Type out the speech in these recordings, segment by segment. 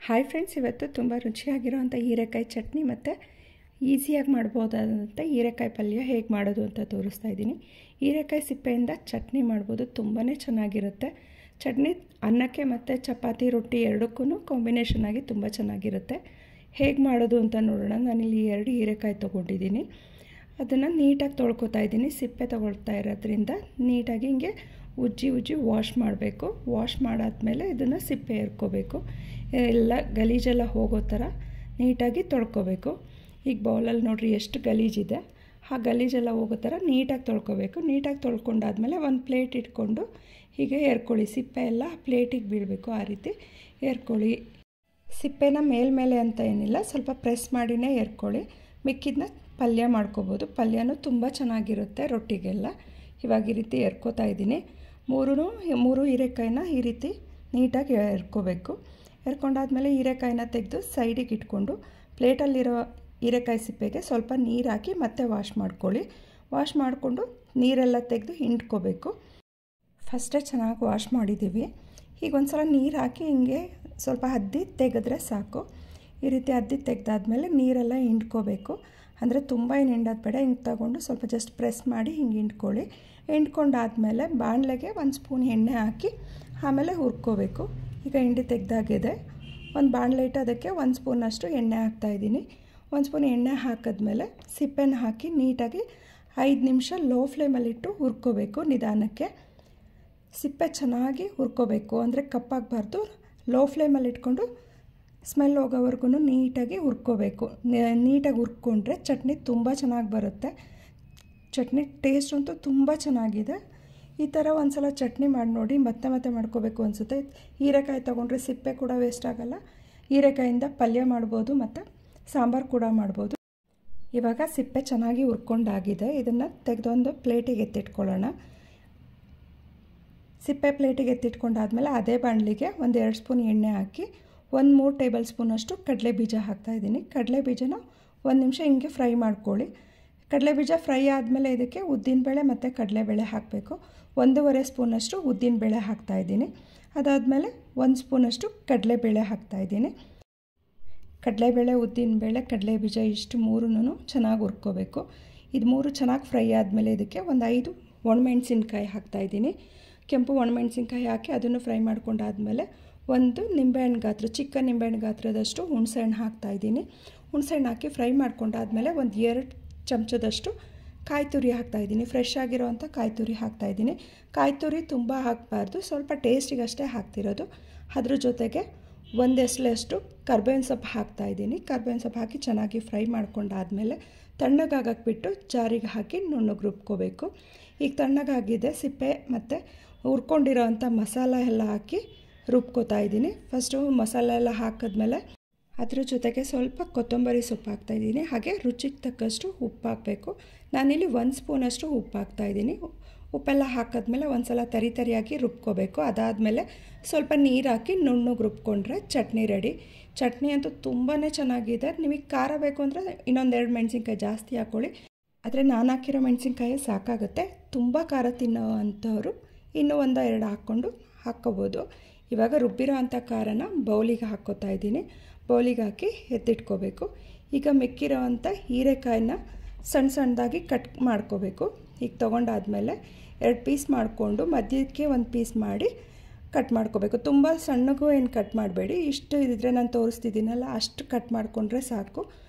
Hi friends, ಇವತ್ತು ತುಂಬ ರುಚಿಯಾಗಿರೋವಂಥ ಹೀರೆಕಾಯಿ ಚಟ್ನಿ ಮತ್ತು ಈಸಿಯಾಗಿ ಮಾಡ್ಬೋದಾದಂಥ ಹೀರೆಕಾಯಿ ಪಲ್ಯ ಹೇಗೆ ಮಾಡೋದು ಅಂತ ತೋರಿಸ್ತಾ ಇದ್ದೀನಿ. ಹೀರೆಕಾಯಿ ಸಿಪ್ಪೆಯಿಂದ ಚಟ್ನಿ ಮಾಡ್ಬೋದು, ತುಂಬಾ ಚೆನ್ನಾಗಿರುತ್ತೆ. ಚಟ್ನಿ ಅನ್ನಕ್ಕೆ ಮತ್ತು ಚಪಾತಿ ರೊಟ್ಟಿ ಎರಡಕ್ಕೂ ಕಾಂಬಿನೇಷನ್ ಆಗಿ ತುಂಬ ಚೆನ್ನಾಗಿರುತ್ತೆ. ಹೇಗೆ ಮಾಡೋದು ಅಂತ ನೋಡೋಣ. ನಾನಿಲ್ಲಿ 2 ಹೀರೆಕಾಯಿ ತೊಗೊಂಡಿದ್ದೀನಿ. ಅದನ್ನು ನೀಟಾಗಿ ತೊಳ್ಕೊತಾ ಇದ್ದೀನಿ. ಸಿಪ್ಪೆ ತೊಗೊಳ್ತಾ ಇರೋದ್ರಿಂದ ನೀಟಾಗಿ ಹಿಂಗೆ ಉಜ್ಜಿ ವಾಶ್ ಮಾಡಬೇಕು. ವಾಶ್ ಮಾಡಾದ್ಮೇಲೆ ಇದನ್ನು ಸಿಪ್ಪೆ ಎರ್ಕೋಬೇಕು. ಎಲ್ಲ ಗಲೀಜೆಲ್ಲ ಹೋಗೋ ಥರ ನೀಟಾಗಿ ತೊಳ್ಕೊಬೇಕು. ಈಗ ಬೌಲಲ್ಲಿ ನೋಡಿರಿ ಎಷ್ಟು ಗಲೀಜಿದೆ. ಆ ಗಲೀಜೆಲ್ಲ ಹೋಗೋ ಥರ ನೀಟಾಗಿ ತೊಳ್ಕೊಬೇಕು. ನೀಟಾಗಿ ತೊಳ್ಕೊಂಡಾದ್ಮೇಲೆ ಒಂದು ಪ್ಲೇಟ್ ಇಟ್ಕೊಂಡು ಹೀಗೆ ಎರ್ಕೊಳ್ಳಿ. ಸಿಪ್ಪೆ ಎಲ್ಲ ಪ್ಲೇಟಿಗೆ ಬೀಳಬೇಕು, ಆ ರೀತಿ ಎರ್ಕೊಳ್ಳಿ. ಸಿಪ್ಪೆನ ಮೇಲ್ಮೇಲೆ ಅಂತ ಏನಿಲ್ಲ, ಸ್ವಲ್ಪ ಪ್ರೆಸ್ ಮಾಡಿನೇ ಎರ್ಕೊಳ್ಳಿ. ಮಿಕ್ಕಿದನ್ನ ಪಲ್ಯ ಮಾಡ್ಕೋಬೋದು. ಪಲ್ಯನೂ ತುಂಬ ಚೆನ್ನಾಗಿರುತ್ತೆ ರೊಟ್ಟಿಗೆಲ್ಲ. ಇವಾಗ ಈ ರೀತಿ ಎರ್ಕೋತಾ ಇದ್ದೀನಿ. ಮೂರು ಹೀರೆಕಾಯಿನ ಈ ರೀತಿ ನೀಟಾಗಿ ಎರ್ಕೋಬೇಕು. ಎರ್ಕೊಂಡಾದ್ಮೇಲೆ ಹೀರೆಕಾಯಿನ ತೆಗೆದು ಸೈಡಿಗೆ ಇಟ್ಕೊಂಡು ಪ್ಲೇಟಲ್ಲಿರೋ ಹೀರೆಕಾಯಿ ಸಿಪ್ಪೆಗೆ ಸ್ವಲ್ಪ ನೀರು ಹಾಕಿ ಮತ್ತೆ ವಾಶ್ ಮಾಡ್ಕೊಳ್ಳಿ. ವಾಶ್ ಮಾಡಿಕೊಂಡು ನೀರೆಲ್ಲ ತೆಗೆದು ಹಿಂಡ್ಕೋಬೇಕು. ಫಸ್ಟೇ ಚೆನ್ನಾಗಿ ವಾಶ್ ಮಾಡಿದ್ದೀವಿ. ಈಗ ಒಂದು ಸಲ ನೀರು ಹಾಕಿ ಹಿಂಗೆ ಸ್ವಲ್ಪ ಅದ್ದಿ ತೆಗೆದ್ರೆ ಸಾಕು. ಈ ರೀತಿ ಅದ್ದಿ ತೆಗೆದಾದ್ಮೇಲೆ ನೀರೆಲ್ಲ ಹಿಂಡ್ಕೋಬೇಕು. ಅಂದರೆ ತುಂಬ ಏನು ಹಿಂಡೋದು ಬೇಡ. ಹಿಂಗೆ ತಗೊಂಡು ಸ್ವಲ್ಪ ಜಸ್ಟ್ ಪ್ರೆಸ್ ಮಾಡಿ ಹಿಂಗೆ ಹಿಂಡ್ಕೊಳ್ಳಿ. ಹಿಂಡ್ಕೊಂಡಾದ್ಮೇಲೆ ಬಾಣಲೆಗೆ 1 ಸ್ಪೂನ್ ಎಣ್ಣೆ ಹಾಕಿ ಆಮೇಲೆ ಹುರ್ಕೋಬೇಕು. ಈಗ ಹಿಂಡಿ ತೆಗೆದಾಗಿದೆ. ಒಂದು ಬಾಣಲೆ ಇಟ್ಟು ಅದಕ್ಕೆ 1 ಸ್ಪೂನಷ್ಟು ಎಣ್ಣೆ ಹಾಕ್ತಾಯಿದ್ದೀನಿ. 1 ಸ್ಪೂನ್ ಎಣ್ಣೆ ಹಾಕಿದ್ಮೇಲೆ ಸಿಪ್ಪೆನ ಹಾಕಿ ನೀಟಾಗಿ 5 ನಿಮಿಷ ಲೋ ಫ್ಲೇಮಲ್ಲಿಟ್ಟು ಹುರ್ಕೋಬೇಕು. ನಿಧಾನಕ್ಕೆ ಸಿಪ್ಪೆ ಚೆನ್ನಾಗಿ ಹುರ್ಕೋಬೇಕು, ಅಂದರೆ ಕಪ್ಪಾಗಬಾರ್ದು. ಲೋ ಫ್ಲೇಮಲ್ಲಿ ಇಟ್ಕೊಂಡು ಸ್ಮೆಲ್ ಹೋಗೋವರೆಗೂ ನೀಟಾಗಿ ಹುರ್ಕೋಬೇಕು. ನೀಟಾಗಿ ಹುರ್ಕೊಂಡ್ರೆ ಚಟ್ನಿ ತುಂಬ ಚೆನ್ನಾಗಿ ಬರುತ್ತೆ. ಚಟ್ನಿ ಟೇಸ್ಟ್ ಅಂತೂ ತುಂಬ ಚೆನ್ನಾಗಿದೆ. ಈ ಥರ ಒಂದು ಸಲ ಚಟ್ನಿ ಮಾಡಿ ನೋಡಿ. ಮತ್ತೆ ಮಾಡ್ಕೋಬೇಕು ಅನಿಸುತ್ತೆ. ಹೀರೆಕಾಯಿ ತೊಗೊಂಡ್ರೆ ಸಿಪ್ಪೆ ಕೂಡ ವೇಸ್ಟ್ ಆಗೋಲ್ಲ. ಹೀರೆಕಾಯಿಂದ ಪಲ್ಯ ಮಾಡ್ಬೋದು ಮತ್ತು ಸಾಂಬಾರು ಕೂಡ ಮಾಡ್ಬೋದು. ಇವಾಗ ಸಿಪ್ಪೆ ಚೆನ್ನಾಗಿ ಹುರ್ಕೊಂಡಾಗಿದೆ. ಇದನ್ನು ತೆಗೆದೊಂದು ಪ್ಲೇಟಿಗೆ ಎತ್ತಿಟ್ಕೊಳ್ಳೋಣ. ಸಿಪ್ಪೆ ಪ್ಲೇಟಿಗೆ ಎತ್ತಿಟ್ಕೊಂಡಾದ್ಮೇಲೆ ಅದೇ ಬಾಣಲಿಗೆ 1-2 ಸ್ಪೂನ್ ಎಣ್ಣೆ ಹಾಕಿ 1-3 ಟೇಬಲ್ ಸ್ಪೂನಷ್ಟು ಕಡಲೆಬೀಜ ಹಾಕ್ತಾಯಿದ್ದೀನಿ. ಕಡಲೆಬೀಜನ 1 ನಿಮಿಷ ಹಿಂಗೆ ಫ್ರೈ ಮಾಡ್ಕೊಳ್ಳಿ. ಕಡಲೆಬೀಜ ಫ್ರೈ ಆದಮೇಲೆ ಇದಕ್ಕೆ ಉದ್ದಿನಬೇಳೆ ಮತ್ತು ಕಡಲೆಬೇಳೆ ಹಾಕಬೇಕು. 1.5 ಸ್ಪೂನಷ್ಟು ಉದ್ದಿನಬೇಳೆ ಹಾಕ್ತಾಯಿದ್ದೀನಿ. ಅದಾದಮೇಲೆ 1 ಸ್ಪೂನಷ್ಟು ಕಡಲೆಬೇಳೆ ಹಾಕ್ತಾಯಿದ್ದೀನಿ. ಕಡಲೆಬೇಳೆ, ಉದ್ದಿನಬೇಳೆ, ಕಡಲೆಬೀಜ ಇಷ್ಟು ಮೂರೂ ಚೆನ್ನಾಗಿ ಹುರ್ಕೋಬೇಕು. ಇದು 3 ಚೆನ್ನಾಗಿ ಫ್ರೈ ಆದಮೇಲೆ ಇದಕ್ಕೆ ಒಂದು 5 ಒಣಮೆಣಸಿನ್ಕಾಯಿ ಹಾಕ್ತಾಯಿದ್ದೀನಿ. ಕೆಂಪು ಒಣಮೆಣಸಿನ್ಕಾಯಿ ಹಾಕಿ ಅದನ್ನು ಫ್ರೈ ಮಾಡ್ಕೊಂಡಾದ್ಮೇಲೆ ಒಂದು ನಿಂಬೆಹಣ್ಣು ಗಾತ್ರ, ಚಿಕ್ಕ ನಿಂಬೆಹಣ್ಣು ಗಾತ್ರದಷ್ಟು ಹುಣಸೆಹಣ್ಣು ಹಾಕ್ತಾಯಿದ್ದೀನಿ. ಹುಣಸೆಹಣ್ಣು ಹಾಕಿ ಫ್ರೈ ಮಾಡ್ಕೊಂಡಾದ್ಮೇಲೆ ಒಂದು 2 ಚಮಚದಷ್ಟು ಕಾಯಿ ತುರಿ ಹಾಕ್ತಾಯಿದ್ದೀನಿ. ಫ್ರೆಶ್ ಆಗಿರೋವಂಥ ಕಾಯಿ ತುರಿ ಹಾಕ್ತಾಯಿದ್ದೀನಿ. ಕಾಯಿ ತುರಿ ತುಂಬ ಹಾಕಬಾರ್ದು, ಸ್ವಲ್ಪ ಟೇಸ್ಟಿಗಷ್ಟೇ ಹಾಕ್ತಿರೋದು. ಅದ್ರ ಜೊತೆಗೆ 1 ಎಸಳಷ್ಟು ಕರ್ಬೇವಿನ ಸೊಪ್ಪು ಹಾಕ್ತಾಯಿದ್ದೀನಿ. ಕರ್ಬೇವಿನ ಸೊಪ್ಪು ಹಾಕಿ ಚೆನ್ನಾಗಿ ಫ್ರೈ ಮಾಡ್ಕೊಂಡಾದ್ಮೇಲೆ ತಣ್ಣಗಾಗಕ್ಕೆ ಬಿಟ್ಟು ಜಾರಿಗೆ ಹಾಕಿ ನುಣ್ಣಗೆ ರುಬ್ಕೋಬೇಕು. ಈಗ ತಣ್ಣಗಾಗಿದೆ. ಸಿಪ್ಪೆ ಮತ್ತು ಹುರ್ಕೊಂಡಿರೋವಂಥ ಮಸಾಲ ಎಲ್ಲ ಹಾಕಿ ರುಬ್ಕೋತಾ ಇದ್ದೀನಿ. ಫಸ್ಟು ಮಸಾಲೆ ಎಲ್ಲ ಹಾಕಿದ್ಮೇಲೆ ಅದ್ರ ಜೊತೆಗೆ ಸ್ವಲ್ಪ ಕೊತ್ತಂಬರಿ ಸೊಪ್ಪು ಹಾಕ್ತಾಯಿದ್ದೀನಿ. ಹಾಗೆ ರುಚಿಗೆ ತಕ್ಕಷ್ಟು ಉಪ್ಪು ಹಾಕಬೇಕು. ನಾನಿಲ್ಲಿ 1 ಸ್ಪೂನಷ್ಟು ಉಪ್ಪು ಹಾಕ್ತಾಯಿದ್ದೀನಿ. ಉಪ್ಪೆಲ್ಲ ಹಾಕಿದ್ಮೇಲೆ ಒಂದು ಸಲ ತರಿಯಾಗಿ ರುಬ್ಕೋಬೇಕು. ಅದಾದಮೇಲೆ ಸ್ವಲ್ಪ ನೀರು ಹಾಕಿ ನುಣ್ಣಗೆ ರುಬ್ಕೊಂಡ್ರೆ ಚಟ್ನಿ ರೆಡಿ. ಚಟ್ನಿ ಅಂತೂ ತುಂಬಾ ಚೆನ್ನಾಗಿದೆ. ನಿಮಗೆ ಖಾರ ಬೇಕು ಅಂದರೆ ಇನ್ನೊಂದು 2 ಮೆಣಸಿನ್ಕಾಯಿ ಜಾಸ್ತಿ ಹಾಕ್ಕೊಳ್ಳಿ. ಆದರೆ ನಾನು ಹಾಕಿರೋ ಮೆಣಸಿನ್ಕಾಯಿ ಸಾಕಾಗುತ್ತೆ. ತುಂಬ ಖಾರ ತಿನ್ನೋ ಅಂಥವ್ರು ಇನ್ನೂ 1-2 ಹಾಕ್ಕೋಬೋದು. ಇವಾಗ ರುಬ್ಬಿರೋ ಅಂಥ ಖಾರನ ಬೌಲಿಗೆ ಹಾಕ್ಕೋತಾ ಇದ್ದೀನಿ. ಬೌಲಿಗೆ ಹಾಕಿ ಎತ್ತಿಟ್ಕೋಬೇಕು. ಈಗ ಮಿಕ್ಕಿರೋ ಅಂಥ ಹೀರೆಕಾಯಿನ ಸಣ್ಣದಾಗಿ ಕಟ್ ಮಾಡ್ಕೋಬೇಕು. ಈಗ ತೊಗೊಂಡಾದ್ಮೇಲೆ 2 ಪೀಸ್ ಮಾಡಿಕೊಂಡು ಮಧ್ಯಕ್ಕೆ 1 ಪೀಸ್ ಮಾಡಿ ಕಟ್ ಮಾಡ್ಕೋಬೇಕು. ತುಂಬ ಸಣ್ಣಗೂ ಏನು ಕಟ್ ಮಾಡಬೇಡಿ. ಇಷ್ಟು ಇದ್ದರೆ ನಾನು ತೋರಿಸ್ತಿದ್ದೀನಲ್ಲ ಅಷ್ಟು ಕಟ್ ಮಾಡಿಕೊಂಡ್ರೆ ಸಾಕು.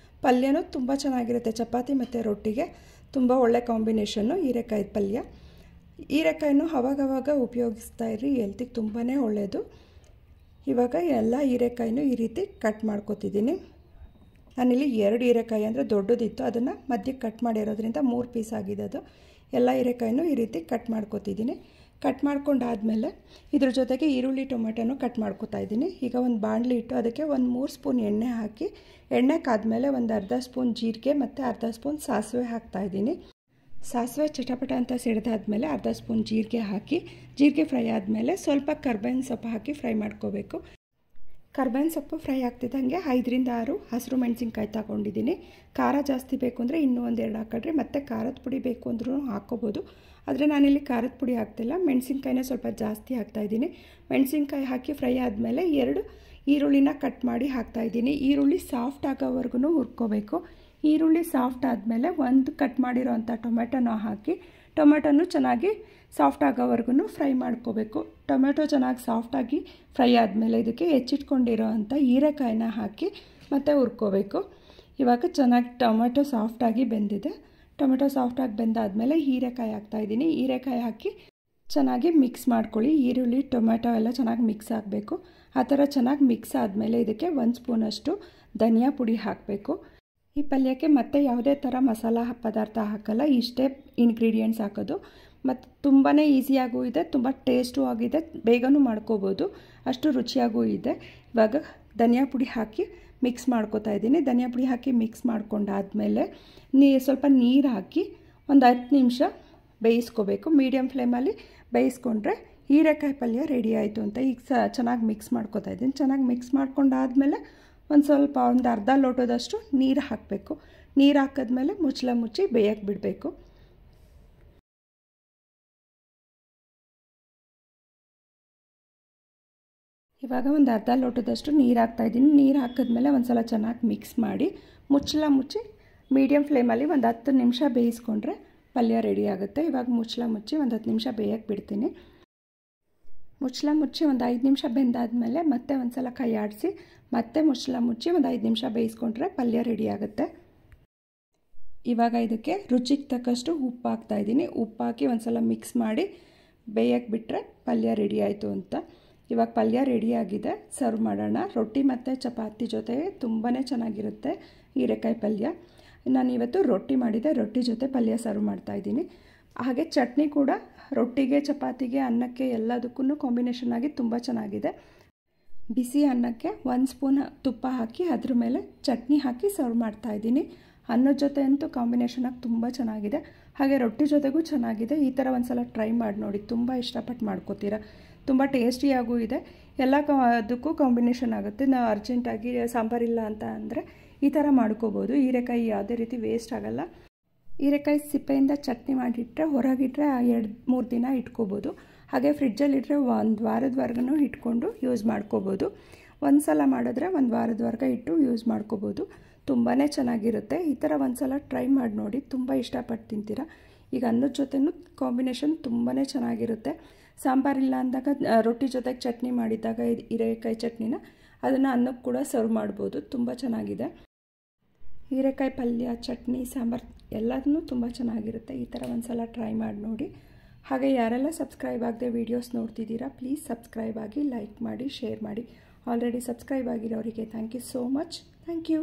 ಪಲ್ಯನೂ ತುಂಬ ಚೆನ್ನಾಗಿರುತ್ತೆ. ಚಪಾತಿ ಮತ್ತು ರೊಟ್ಟಿಗೆ ತುಂಬ ಒಳ್ಳೆ ಕಾಂಬಿನೇಷನ್ನು ಹೀರೆಕಾಯಿ ಪಲ್ಯ. ಹೀರೆಕಾಯಿನೂ ಅವಾಗವಾಗ ಉಪಯೋಗಿಸ್ತಾ ಇರಿ, ಹೆಲ್ತಿಗೆ ತುಂಬಾ ಒಳ್ಳೆಯದು. ಇವಾಗ ಎಲ್ಲ ಹೀರೆಕಾಯಿನೂ ಈ ರೀತಿ ಕಟ್ ಮಾಡ್ಕೊತಿದ್ದೀನಿ. ನಾನಿಲ್ಲಿ 2 ಹೀರೆಕಾಯಿ ಅಂದರೆ ದೊಡ್ಡದಿತ್ತು, ಅದನ್ನು ಮಧ್ಯಕ್ಕೆ ಕಟ್ ಮಾಡಿರೋದ್ರಿಂದ 3 ಪೀಸ್ ಆಗಿದೆ ಅದು. ಎಲ್ಲ ಹೀರೆಕಾಯಿನೂ ಈ ರೀತಿ ಕಟ್ ಮಾಡ್ಕೊತಿದ್ದೀನಿ. ಕಟ್ ಮಾಡ್ಕೊಂಡಾದ್ಮೇಲೆ ಇದ್ರ ಜೊತೆಗೆ ಈರುಳ್ಳಿ ಟೊಮೆಟೊನೂ ಕಟ್ ಮಾಡ್ಕೊತಾ ಇದ್ದೀನಿ. ಈಗ ಒಂದು ಬಾಣಲಿ ಇಟ್ಟು ಅದಕ್ಕೆ 3 ಸ್ಪೂನ್ ಎಣ್ಣೆ ಹಾಕಿ, ಎಣ್ಣೆ ಕಾದ್ಮೇಲೆ ಒಂದು ಅರ್ಧ ಸ್ಪೂನ್ ಜೀರಿಗೆ ಮತ್ತು ಅರ್ಧ ಸ್ಪೂನ್ ಸಾಸಿವೆ ಹಾಕ್ತಾಯಿದ್ದೀನಿ. ಸಾಸಿವೆ ಚಟಪಟ ಅಂತ ಸಿಡಿದಾದ್ಮೇಲೆ ಅರ್ಧ ಸ್ಪೂನ್ ಜೀರಿಗೆ ಹಾಕಿ, ಜೀರಿಗೆ ಫ್ರೈ ಆದಮೇಲೆ ಸ್ವಲ್ಪ ಕರ್ಬೇವಿನ ಸೊಪ್ಪು ಹಾಕಿ ಫ್ರೈ ಮಾಡ್ಕೋಬೇಕು. ಕರ್ಬೇವಿನ ಸೊಪ್ಪು ಫ್ರೈ ಆಗ್ತಿದ್ದಂಗೆ 5-6 ಹಸಿರು ಮೆಣಸಿನ್ಕಾಯಿ ತಗೊಂಡಿದ್ದೀನಿ. ಖಾರ ಜಾಸ್ತಿ ಬೇಕು ಅಂದರೆ ಇನ್ನೂ 1-2 ಹಾಕಿಡ್ರಿ. ಮತ್ತು ಖಾರದ ಪುಡಿ ಬೇಕು ಅಂದ್ರೂ ಹಾಕ್ಕೋಬೋದು. ಆದರೆ ನಾನಿಲ್ಲಿ ಖಾರದ ಪುಡಿ ಹಾಕ್ತಿಲ್ಲ, ಮೆಣಸಿನ್ಕಾಯಿನೇ ಸ್ವಲ್ಪ ಜಾಸ್ತಿ ಹಾಕ್ತಾಯಿದ್ದೀನಿ. ಮೆಣಸಿನ್ಕಾಯಿ ಹಾಕಿ ಫ್ರೈ ಆದಮೇಲೆ 2 ಈರುಳ್ಳಿನ ಕಟ್ ಮಾಡಿ ಹಾಕ್ತಾಯಿದ್ದೀನಿ. ಈರುಳ್ಳಿ ಸಾಫ್ಟ್ ಆಗೋವರೆಗೂ ಹುರ್ಕೋಬೇಕು. ಈರುಳ್ಳಿ ಸಾಫ್ಟ್ ಆದಮೇಲೆ ಒಂದು ಕಟ್ ಮಾಡಿರೋವಂಥ ಟೊಮೆಟೊನ ಹಾಕಿ ಟೊಮೆಟೊನು ಚೆನ್ನಾಗಿ ಸಾಫ್ಟ್ ಆಗೋವರೆಗೂ ಫ್ರೈ ಮಾಡ್ಕೋಬೇಕು. ಟೊಮೆಟೊ ಚೆನ್ನಾಗಿ ಸಾಫ್ಟಾಗಿ ಫ್ರೈ ಆದಮೇಲೆ ಇದಕ್ಕೆ ಹೆಚ್ಚಿಟ್ಕೊಂಡಿರೋ ಅಂಥ ಹೀರೆಕಾಯಿನ ಹಾಕಿ ಮತ್ತೆ ಹುರ್ಕೋಬೇಕು. ಇವಾಗ ಚೆನ್ನಾಗಿ ಟೊಮೆಟೊ ಸಾಫ್ಟಾಗಿ ಬೆಂದಿದೆ. ಟೊಮೆಟೊ ಸಾಫ್ಟಾಗಿ ಬೆಂದಾದಮೇಲೆ ಹೀರೆಕಾಯಿ ಹಾಕ್ತಾಯಿದ್ದೀನಿ. ಹೀರೆಕಾಯಿ ಹಾಕಿ ಚೆನ್ನಾಗಿ ಮಿಕ್ಸ್ ಮಾಡ್ಕೊಳ್ಳಿ. ಈರುಳ್ಳಿ ಟೊಮೆಟೊ ಎಲ್ಲ ಚೆನ್ನಾಗಿ ಮಿಕ್ಸ್ ಆಗಬೇಕು. ಆ ಥರ ಚೆನ್ನಾಗಿ ಮಿಕ್ಸ್ ಆದಮೇಲೆ ಇದಕ್ಕೆ 1 ಸ್ಪೂನಷ್ಟು ಧನಿಯಾ ಪುಡಿ ಹಾಕಬೇಕು. ಈ ಪಲ್ಯಕ್ಕೆ ಮತ್ತೆ ಯಾವುದೇ ಥರ ಮಸಾಲ ಪದಾರ್ಥ ಹಾಕಲ್ಲ, ಇಷ್ಟೇ ಇಂಗ್ರೀಡಿಯೆಂಟ್ಸ್ ಹಾಕೋದು. ಮತ್ತು ತುಂಬಾ ಈಸಿಯಾಗೂ ಇದೆ, ತುಂಬ ಟೇಸ್ಟೂ ಆಗಿದೆ, ಬೇಗನೂ ಮಾಡ್ಕೋಬೋದು, ಅಷ್ಟು ರುಚಿಯಾಗೂ ಇದೆ. ಇವಾಗ ಧನಿಯಾ ಪುಡಿ ಹಾಕಿ ಮಿಕ್ಸ್ ಮಾಡ್ಕೋತಾ ಇದ್ದೀನಿ. ಧನಿಯಾ ಪುಡಿ ಹಾಕಿ ಮಿಕ್ಸ್ ಮಾಡ್ಕೊಂಡಾದಮೇಲೆ ಸ್ವಲ್ಪ ನೀರು ಹಾಕಿ ಒಂದು 10 ನಿಮಿಷ ಬೇಯಿಸ್ಕೋಬೇಕು. ಮೀಡಿಯಮ್ ಫ್ಲೇಮಲ್ಲಿ ಬೇಯಿಸ್ಕೊಂಡ್ರೆ ಹೀರೆಕಾಯಿ ಪಲ್ಯ ರೆಡಿ ಆಯಿತು ಅಂತ. ಈಗ ಚೆನ್ನಾಗಿ ಮಿಕ್ಸ್ ಮಾಡ್ಕೋತಾ ಇದ್ದೀನಿ. ಚೆನ್ನಾಗಿ ಮಿಕ್ಸ್ ಮಾಡ್ಕೊಂಡಾದಮೇಲೆ ಒಂದು ಅರ್ಧ ಲೋಟದಷ್ಟು ನೀರು ಹಾಕಬೇಕು. ನೀರು ಹಾಕಿದ್ಮೇಲೆ ಮುಚ್ಚಳ ಮುಚ್ಚಿ ಬೇಯಕ್ಕೆ ಬಿಡಬೇಕು. ಇವಾಗ ಒಂದು ಅರ್ಧ ಲೋಟದಷ್ಟು ನೀರು ಹಾಕ್ತಾಯಿದ್ದೀನಿ. ನೀರು ಹಾಕಿದ್ಮೇಲೆ ಒಂದು ಸಲ ಚೆನ್ನಾಗಿ ಮಿಕ್ಸ್ ಮಾಡಿ ಮುಚ್ಚಳ ಮುಚ್ಚಿ ಮೀಡಿಯಮ್ ಫ್ಲೇಮಲ್ಲಿ ಒಂದು 10 ನಿಮಿಷ ಬೇಯಿಸ್ಕೊಂಡ್ರೆ ಪಲ್ಯ ರೆಡಿ ಆಗುತ್ತೆ. ಇವಾಗ ಮುಚ್ಚಳ ಮುಚ್ಚಿ ಒಂದು 10 ನಿಮಿಷ ಬೇಯಕ್ಕೆ ಬಿಡ್ತೀನಿ. ಮುಚ್ಚಳ ಮುಚ್ಚಿ ಒಂದು 5 ನಿಮಿಷ ಬೆಂದಾದಮೇಲೆ ಮತ್ತೆ ಒಂದು ಸಲ ಕೈ ಆಡಿಸಿ ಮತ್ತೆ ಮುಚ್ಚಳ ಮುಚ್ಚಿ ಒಂದು 5 ನಿಮಿಷ ಬೇಯಿಸ್ಕೊಂಡ್ರೆ ಪಲ್ಯ ರೆಡಿ ಆಗುತ್ತೆ. ಇವಾಗ ಇದಕ್ಕೆ ರುಚಿಗೆ ತಕ್ಕಷ್ಟು ಉಪ್ಪು ಹಾಕ್ತಾಯಿದ್ದೀನಿ. ಉಪ್ಪು ಹಾಕಿ ಒಂದು ಸಲ ಮಿಕ್ಸ್ ಮಾಡಿ ಬೇಯಕ್ಕೆ ಬಿಟ್ಟರೆ ಪಲ್ಯ ರೆಡಿ ಆಯಿತು ಅಂತ. ಇವಾಗ ಪಲ್ಯ ರೆಡಿಯಾಗಿದೆ, ಸರ್ವ್ ಮಾಡೋಣ. ರೊಟ್ಟಿ ಮತ್ತು ಚಪಾತಿ ಜೊತೆ ತುಂಬಾ ಚೆನ್ನಾಗಿರುತ್ತೆ ಹೀರೆಕಾಯಿ ಪಲ್ಯ. ನಾನಿವತ್ತು ರೊಟ್ಟಿ ಮಾಡಿದೆ, ರೊಟ್ಟಿ ಜೊತೆ ಪಲ್ಯ ಸರ್ವ್ ಮಾಡ್ತಾಯಿದ್ದೀನಿ. ಹಾಗೆ ಚಟ್ನಿ ಕೂಡ ರೊಟ್ಟಿಗೆ, ಚಪಾತಿಗೆ, ಅನ್ನಕ್ಕೆ ಎಲ್ಲದಕ್ಕೂ ಕಾಂಬಿನೇಷನ್ ಆಗಿ ತುಂಬ ಚೆನ್ನಾಗಿದೆ. ಬಿಸಿ ಅನ್ನಕ್ಕೆ 1 ಸ್ಪೂನ್ ತುಪ್ಪ ಹಾಕಿ ಅದ್ರ ಮೇಲೆ ಚಟ್ನಿ ಹಾಕಿ ಸರ್ವ್ ಮಾಡ್ತಾಯಿದ್ದೀನಿ. ಅನ್ನದ ಜೊತೆ ಅಂತೂ ಕಾಂಬಿನೇಷನ್ ಆಗಿ ತುಂಬ ಚೆನ್ನಾಗಿದೆ. ಹಾಗೆ ರೊಟ್ಟಿ ಜೊತೆಗೂ ಚೆನ್ನಾಗಿದೆ. ಈ ಥರ ಒಂದು ಸಲ ಟ್ರೈ ಮಾಡಿ ನೋಡಿ, ತುಂಬ ಇಷ್ಟಪಟ್ಟು ಮಾಡ್ಕೋತೀರ. ತುಂಬ ಟೇಸ್ಟಿಯಾಗೂ ಇದೆ. ಎಲ್ಲ ಅದಕ್ಕೂ ಕಾಂಬಿನೇಷನ್ ಆಗುತ್ತೆ. ನಾವು ಅರ್ಜೆಂಟಾಗಿ ಸಾಂಬಾರಿಲ್ಲ ಅಂತ ಅಂದರೆ ಈ ಥರ ಮಾಡ್ಕೋಬೋದು. ಹೀರೆಕಾಯಿ ಯಾವುದೇ ರೀತಿ ವೇಸ್ಟ್ ಆಗೋಲ್ಲ. ಹೀರೆಕಾಯಿ ಸಿಪ್ಪೆಯಿಂದ ಚಟ್ನಿ ಮಾಡಿಟ್ರೆ ಹೊರಗಿಟ್ರೆ 2-3 ದಿನ ಇಟ್ಕೋಬೋದು. ಹಾಗೆ ಫ್ರಿಡ್ಜಲ್ಲಿಟ್ಟರೆ 1 ವಾರದವರೆಗೂ ಇಟ್ಕೊಂಡು ಯೂಸ್ ಮಾಡ್ಕೋಬೋದು. ಒಂದು ಸಲ ಮಾಡಿದ್ರೆ 1 ವಾರದವರೆಗೆ ಇಟ್ಟು ಯೂಸ್ ಮಾಡ್ಕೋಬೋದು. ತುಂಬಾ ಚೆನ್ನಾಗಿರುತ್ತೆ. ಈ ಥರ ಒಂದು ಸಲ ಟ್ರೈ ಮಾಡಿ ನೋಡಿ, ತುಂಬ ಇಷ್ಟಪಟ್ಟು ತಿಂತೀರ. ಈಗ ಅನ್ನದ ಜೊತೆನೂ ಕಾಂಬಿನೇಷನ್ ತುಂಬಾ ಚೆನ್ನಾಗಿರುತ್ತೆ. ಸಾಂಬಾರಿಲ್ಲ ಅಂದಾಗ ರೊಟ್ಟಿ ಜೊತೆಗೆ ಚಟ್ನಿ ಮಾಡಿದಾಗ ಹೀರೆಕಾಯಿ ಚಟ್ನಿನ ಅದನ್ನು ಅನ್ನಕ್ಕೆ ಕೂಡ ಸರ್ವ್ ಮಾಡ್ಬೋದು. ತುಂಬ ಚೆನ್ನಾಗಿದೆ. ಹೀರೆಕಾಯಿ ಪಲ್ಯ, ಚಟ್ನಿ, ಸಾಂಬಾರು ಎಲ್ಲದನ್ನೂ ತುಂಬ ಚೆನ್ನಾಗಿರುತ್ತೆ. ಈ ಥರ ಒಂದು ಸಲ ಟ್ರೈ ಮಾಡಿ ನೋಡಿ. ಹಾಗೆ ಯಾರೆಲ್ಲ ಸಬ್ಸ್ಕ್ರೈಬ್ ಆಗದೆ ವೀಡಿಯೋಸ್ ನೋಡ್ತಿದ್ದೀರಾ, ಪ್ಲೀಸ್ ಸಬ್ಸ್ಕ್ರೈಬ್ ಆಗಿ, ಲೈಕ್ ಮಾಡಿ, ಶೇರ್ ಮಾಡಿ. ಆಲ್ರೆಡಿ ಸಬ್ಸ್ಕ್ರೈಬ್ ಆಗಿರೋರಿಗೆ thank you so much. Thank you.